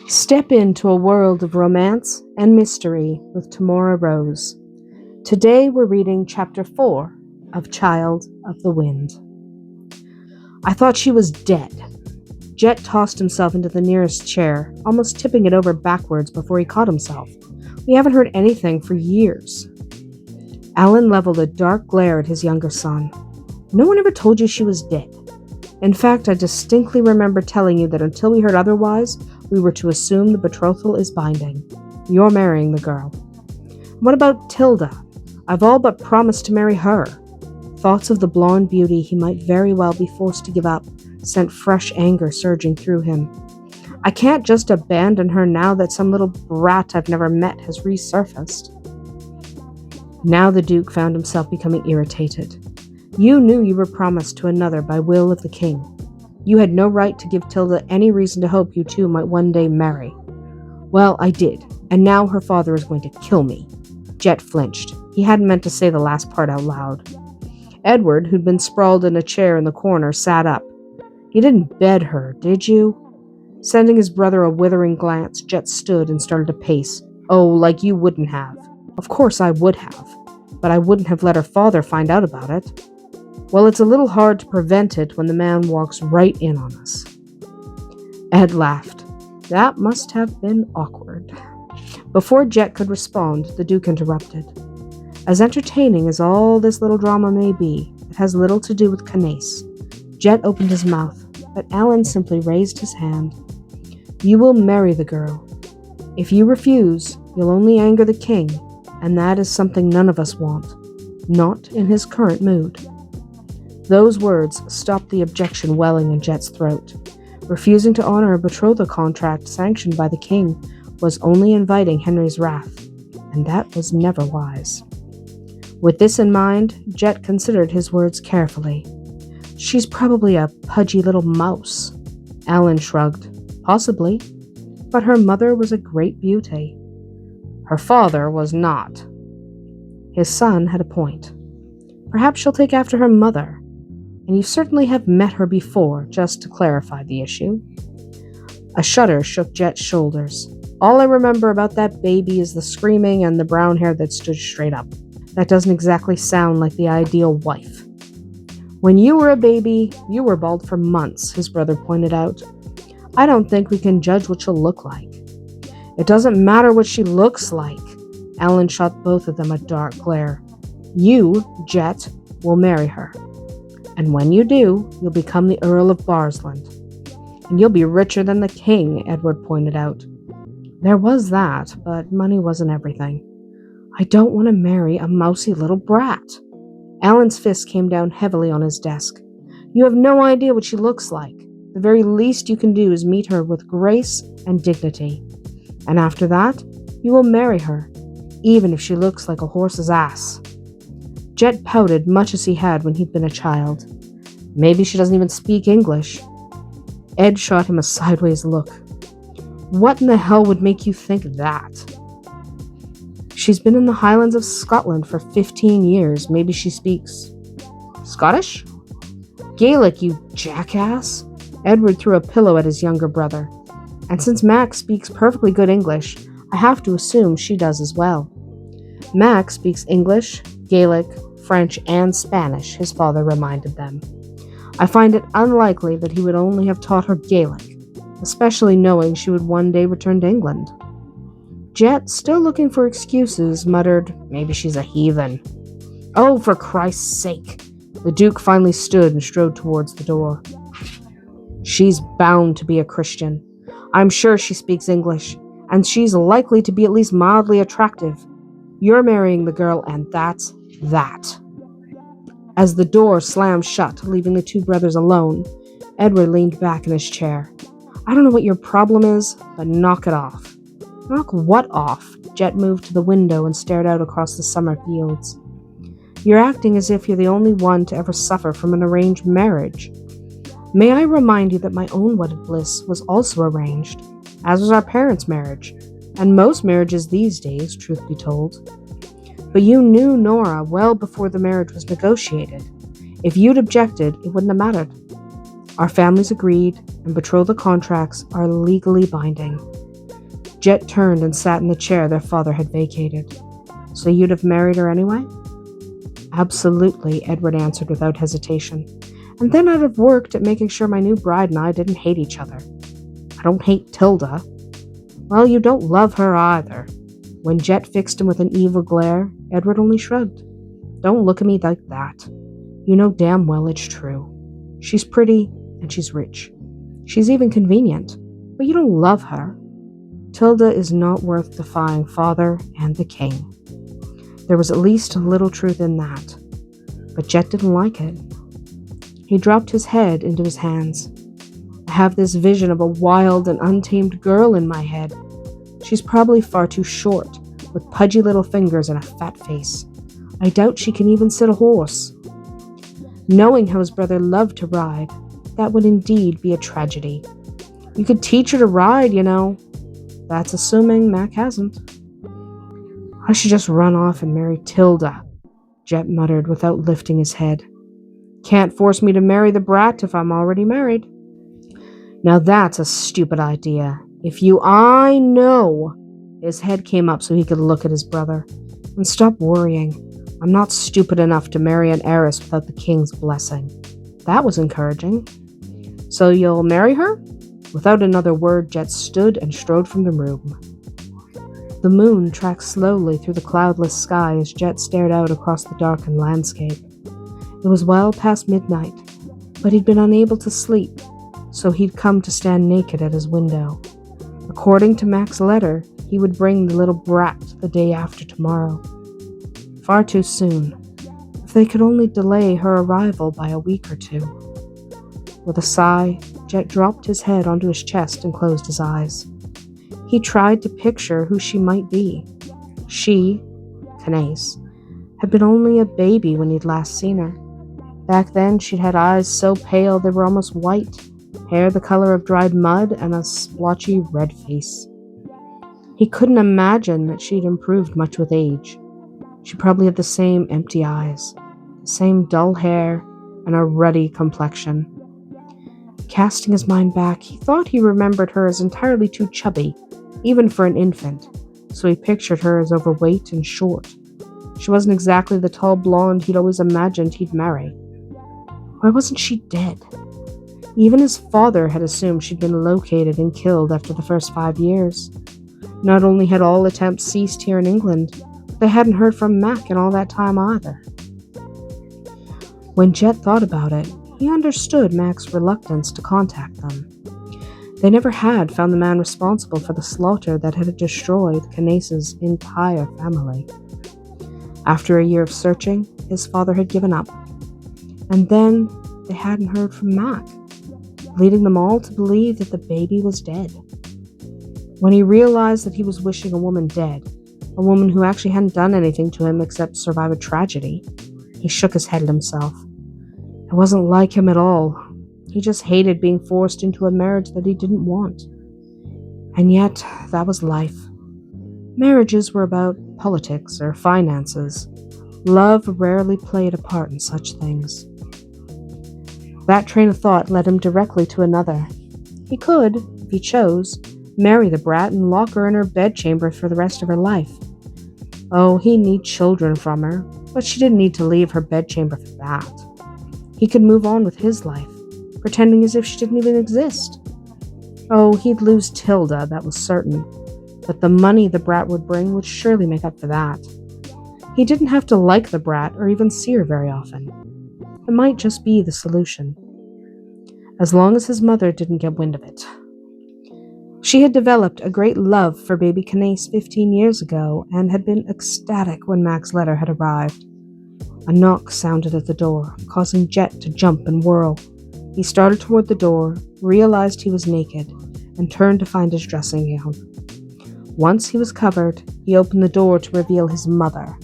Step into a world of romance and mystery with Tamora Rose. Today we're reading Chapter 4 of Child of the Wind. I thought she was dead. Jett tossed himself into the nearest chair, almost tipping it over backwards before he caught himself. We haven't heard anything for years. Alan leveled a dark glare at his younger son. No one ever told you she was dead. In fact, I distinctly remember telling you that until we heard otherwise, we were to assume the betrothal is binding. You're marrying the girl. What about Tilda? I've all but promised to marry her. Thoughts of the blonde beauty he might very well be forced to give up sent fresh anger surging through him. I can't just abandon her now that some little brat I've never met has resurfaced. Now the Duke found himself becoming irritated. You knew you were promised to another by will of the king. You had no right to give Tilda any reason to hope you two might one day marry. Well, I did, and now her father is going to kill me. Jett flinched. He hadn't meant to say the last part out loud. Edward, who'd been sprawled in a chair in the corner, sat up. You didn't bed her, did you? Sending his brother a withering glance, Jett stood and started to pace. Oh, like you wouldn't have. Of course I would have, but I wouldn't have let her father find out about it. Well, it's a little hard to prevent it when the man walks right in on us. Ed laughed. That must have been awkward. Before Jett could respond, the Duke interrupted. As entertaining as all this little drama may be, it has little to do with Canace. Jett opened his mouth, but Alan simply raised his hand. You will marry the girl. If you refuse, you'll only anger the king, and that is something none of us want. Not in his current mood. Those words stopped the objection welling in Jett's throat. Refusing to honor a betrothal contract sanctioned by the king was only inviting Henry's wrath, and that was never wise. With this in mind, Jett considered his words carefully. She's probably a pudgy little mouse. Alan shrugged. Possibly. But her mother was a great beauty. Her father was not. His son had a point. Perhaps she'll take after her mother. And you certainly have met her before, just to clarify the issue. A shudder shook Jett's shoulders. All I remember about that baby is the screaming and the brown hair that stood straight up. That doesn't exactly sound like the ideal wife. When you were a baby, you were bald for months, his brother pointed out. I don't think we can judge what she'll look like. It doesn't matter what she looks like. Alan shot both of them a dark glare. You, Jett, will marry her. And when you do, you'll become the Earl of Barsland. And you'll be richer than the king, Edward pointed out. There was that, but money wasn't everything. I don't want to marry a mousy little brat. Alan's fist came down heavily on his desk. You have no idea what she looks like. The very least you can do is meet her with grace and dignity. And after that, you will marry her, even if she looks like a horse's ass. Jett pouted much as he had when he'd been a child. Maybe she doesn't even speak English. Ed shot him a sideways look. What in the hell would make you think that? She's been in the Highlands of Scotland for 15 years. Maybe she speaks Scottish? Gaelic, you jackass. Edward threw a pillow at his younger brother. And since Max speaks perfectly good English, I have to assume she does as well. Max speaks English, Gaelic, French, and Spanish, his father reminded them. I find it unlikely that he would only have taught her Gaelic, especially knowing she would one day return to England. Jett, still looking for excuses, muttered, maybe she's a heathen. Oh, for Christ's sake! The Duke finally stood and strode towards the door. She's bound to be a Christian. I'm sure she speaks English, and she's likely to be at least mildly attractive. You're marrying the girl, and that's that. As the door slammed shut, leaving the two brothers alone, Edward leaned back in his chair. I don't know what your problem is, but knock it off. Knock what off? Jett moved to the window and stared out across the summer fields. You're acting as if you're the only one to ever suffer from an arranged marriage. May I remind you that my own wedded bliss was also arranged, as was our parents' marriage, and most marriages these days, truth be told. But you knew Nora well before the marriage was negotiated. If you'd objected, it wouldn't have mattered. Our families agreed, and betrothal contracts are legally binding. Jett turned and sat in the chair their father had vacated. So you'd have married her anyway? Absolutely, Edward answered without hesitation. And then I'd have worked at making sure my new bride and I didn't hate each other. I don't hate Tilda. Well, you don't love her either. When Jett fixed him with an evil glare, Edward only shrugged. Don't look at me like that. You know damn well it's true. She's pretty and she's rich. She's even convenient, but you don't love her. Tilda is not worth defying father and the king. There was at least a little truth in that, but Jett didn't like it. He dropped his head into his hands. I have this vision of a wild and untamed girl in my head. She's probably far too short, with pudgy little fingers and a fat face. I doubt she can even sit a horse. Knowing how his brother loved to ride, that would indeed be a tragedy. You could teach her to ride, you know. That's assuming Mac hasn't. I should just run off and marry Tilda, Jett muttered without lifting his head. Can't force me to marry the brat if I'm already married. Now that's a stupid idea. I know. His head came up so he could look at his brother. And stop worrying. I'm not stupid enough to marry an heiress without the king's blessing. That was encouraging. So you'll marry her? Without another word, Jett stood and strode from the room. The moon tracked slowly through the cloudless sky as Jett stared out across the darkened landscape. It was well past midnight, but he'd been unable to sleep, so he'd come to stand naked at his window. According to Mac's letter, he would bring the little brat the day after tomorrow. Far too soon. If they could only delay her arrival by a week or two. With a sigh, Jett dropped his head onto his chest and closed his eyes. He tried to picture who she might be. She, Canace, had been only a baby when he'd last seen her. Back then, she'd had eyes so pale they were almost white, hair the color of dried mud, and a splotchy red face. He couldn't imagine that she'd improved much with age. She probably had the same empty eyes, the same dull hair, and a ruddy complexion. Casting his mind back, he thought he remembered her as entirely too chubby, even for an infant, so he pictured her as overweight and short. She wasn't exactly the tall blonde he'd always imagined he'd marry. Why wasn't she dead? Even his father had assumed she'd been located and killed after the first 5 years. Not only had all attempts ceased here in England, but they hadn't heard from Mac in all that time either. When Jett thought about it, he understood Mac's reluctance to contact them. They never had found the man responsible for the slaughter that had destroyed Canace's entire family. After a year of searching, his father had given up. And then they hadn't heard from Mac, leading them all to believe that the baby was dead. When he realized that he was wishing a woman dead, a woman who actually hadn't done anything to him except survive a tragedy, he shook his head at himself. It wasn't like him at all. He just hated being forced into a marriage that he didn't want. And yet, that was life. Marriages were about politics or finances. Love rarely played a part in such things. That train of thought led him directly to another. He could, if he chose, marry the brat and lock her in her bedchamber for the rest of her life. Oh, he'd need children from her, but she didn't need to leave her bedchamber for that. He could move on with his life, pretending as if she didn't even exist. Oh, he'd lose Tilda, that was certain, but the money the brat would bring would surely make up for that. He didn't have to like the brat or even see her very often. It might just be the solution. As long as his mother didn't get wind of it. She had developed a great love for baby Canace 15 years ago and had been ecstatic when Mac's letter had arrived. A knock sounded at the door, causing Jett to jump and whirl. He started toward the door, realized he was naked, and turned to find his dressing gown. Once he was covered, he opened the door to reveal his mother.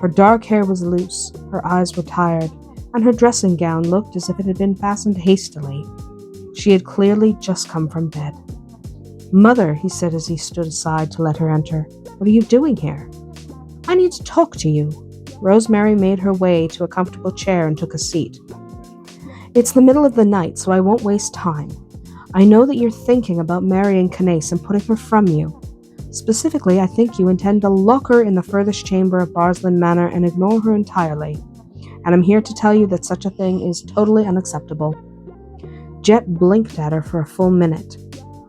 Her dark hair was loose, her eyes were tired, and her dressing gown looked as if it had been fastened hastily. She had clearly just come from bed. "Mother," he said as he stood aside to let her enter, "what are you doing here?" "I need to talk to you." Rosemary made her way to a comfortable chair and took a seat. "It's the middle of the night, so I won't waste time. I know that you're thinking about marrying Canace and putting her from you. Specifically, I think you intend to lock her in the furthest chamber of Barsland Manor and ignore her entirely. And I'm here to tell you that such a thing is totally unacceptable." Jett blinked at her for a full minute.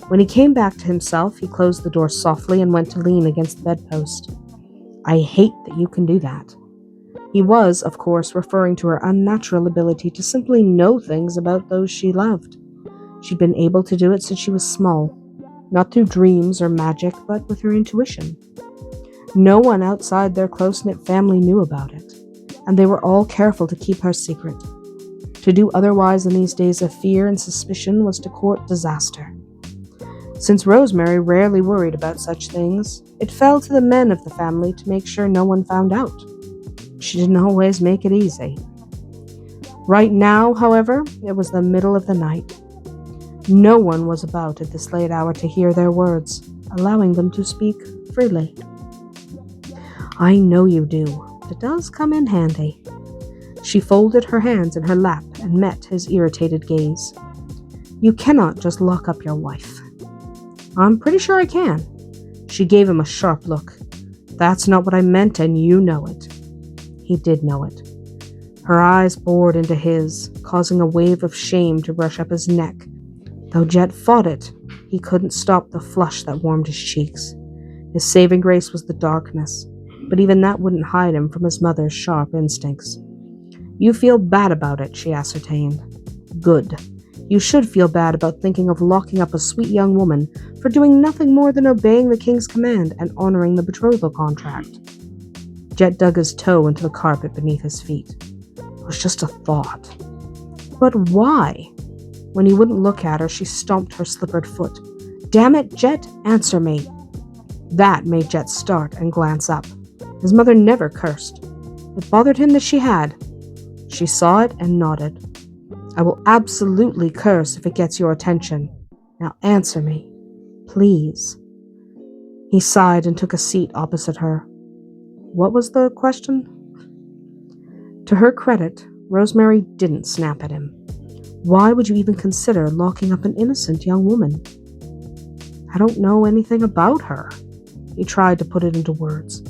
When he came back to himself, he closed the door softly and went to lean against the bedpost. "I hate that you can do that." He was, of course, referring to her unnatural ability to simply know things about those she loved. She'd been able to do it since she was small, not through dreams or magic, but with her intuition. No one outside their close-knit family knew about it, and they were all careful to keep her secret. To do otherwise in these days of fear and suspicion was to court disaster. Since Rosemary rarely worried about such things, it fell to the men of the family to make sure no one found out. She didn't always make it easy. Right now, however, it was the middle of the night. No one was about at this late hour to hear their words, allowing them to speak freely. "I know you do. It does come in handy." She folded her hands in her lap and met his irritated gaze. "You cannot just lock up your wife." "I'm pretty sure I can." She gave him a sharp look. "That's not what I meant, and you know it." He did know it. Her eyes bored into his, causing a wave of shame to rush up his neck. Though Jett fought it, he couldn't stop the flush that warmed his cheeks. His saving grace was the darkness, but even that wouldn't hide him from his mother's sharp instincts. "You feel bad about it," she ascertained. "Good. You should feel bad about thinking of locking up a sweet young woman for doing nothing more than obeying the king's command and honoring the betrothal contract." Jett dug his toe into the carpet beneath his feet. It was just a thought. But why? When he wouldn't look at her, she stomped her slippered foot. "Damn it, Jett, answer me." That made Jett start and glance up. His mother never cursed. It bothered him that she had. She saw it and nodded. "I will absolutely curse if it gets your attention. Now answer me, please." He sighed and took a seat opposite her. What was the question? To her credit, Rosemary didn't snap at him. Why would you even consider locking up an innocent young woman? "I don't know anything about her." He tried to put it into words.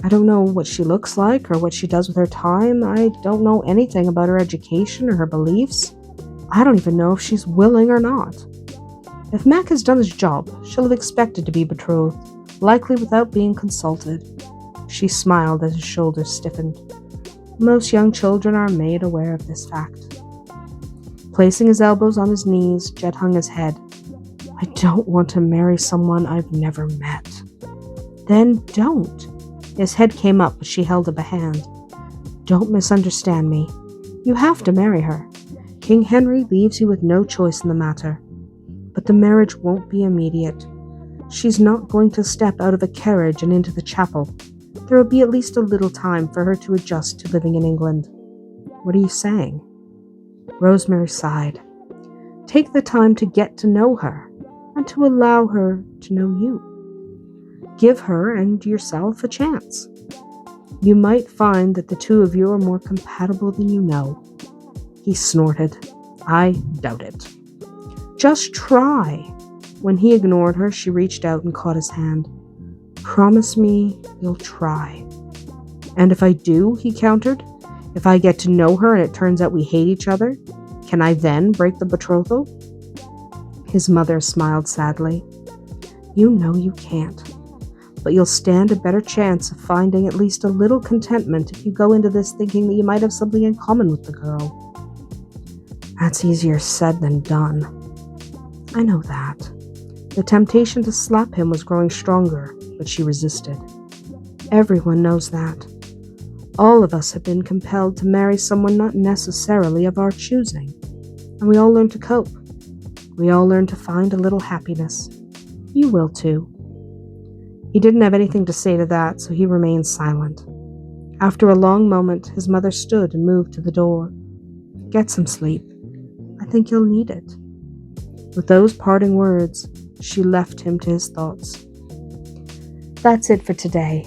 "I don't know what she looks like or what she does with her time. I don't know anything about her education or her beliefs. I don't even know if she's willing or not. If Mac has done his job, she'll have expected to be betrothed, likely without being consulted." She smiled as his shoulders stiffened. Most young children are made aware of this fact. Placing his elbows on his knees, Jett hung his head. "I don't want to marry someone I've never met." "Then don't." His head came up, but she held up a hand. "Don't misunderstand me. You have to marry her. King Henry leaves you with no choice in the matter. But the marriage won't be immediate. She's not going to step out of a carriage and into the chapel. There will be at least a little time for her to adjust to living in England." "What are you saying?" Rosemary sighed. "Take the time to get to know her, and to allow her to know you. Give her and yourself a chance. You might find that the two of you are more compatible than you know." He snorted. "I doubt it." "Just try." When he ignored her, she reached out and caught his hand. "Promise me you'll try." "And if I do," he countered, "if I get to know her and it turns out we hate each other, can I then break the betrothal?" His mother smiled sadly. "You know you can't. But you'll stand a better chance of finding at least a little contentment if you go into this thinking that you might have something in common with the girl." "That's easier said than done." "I know that." The temptation to slap him was growing stronger, but she resisted. "Everyone knows that. All of us have been compelled to marry someone not necessarily of our choosing, and we all learn to cope. We all learn to find a little happiness. You will too." He didn't have anything to say to that, so he remained silent. After a long moment, his mother stood and moved to the door. "Get some sleep. I think you'll need it." With those parting words, she left him to his thoughts. That's it for today.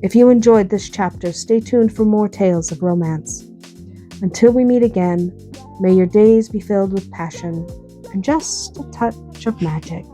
If you enjoyed this chapter, stay tuned for more tales of romance. Until we meet again, may your days be filled with passion and just a touch of magic.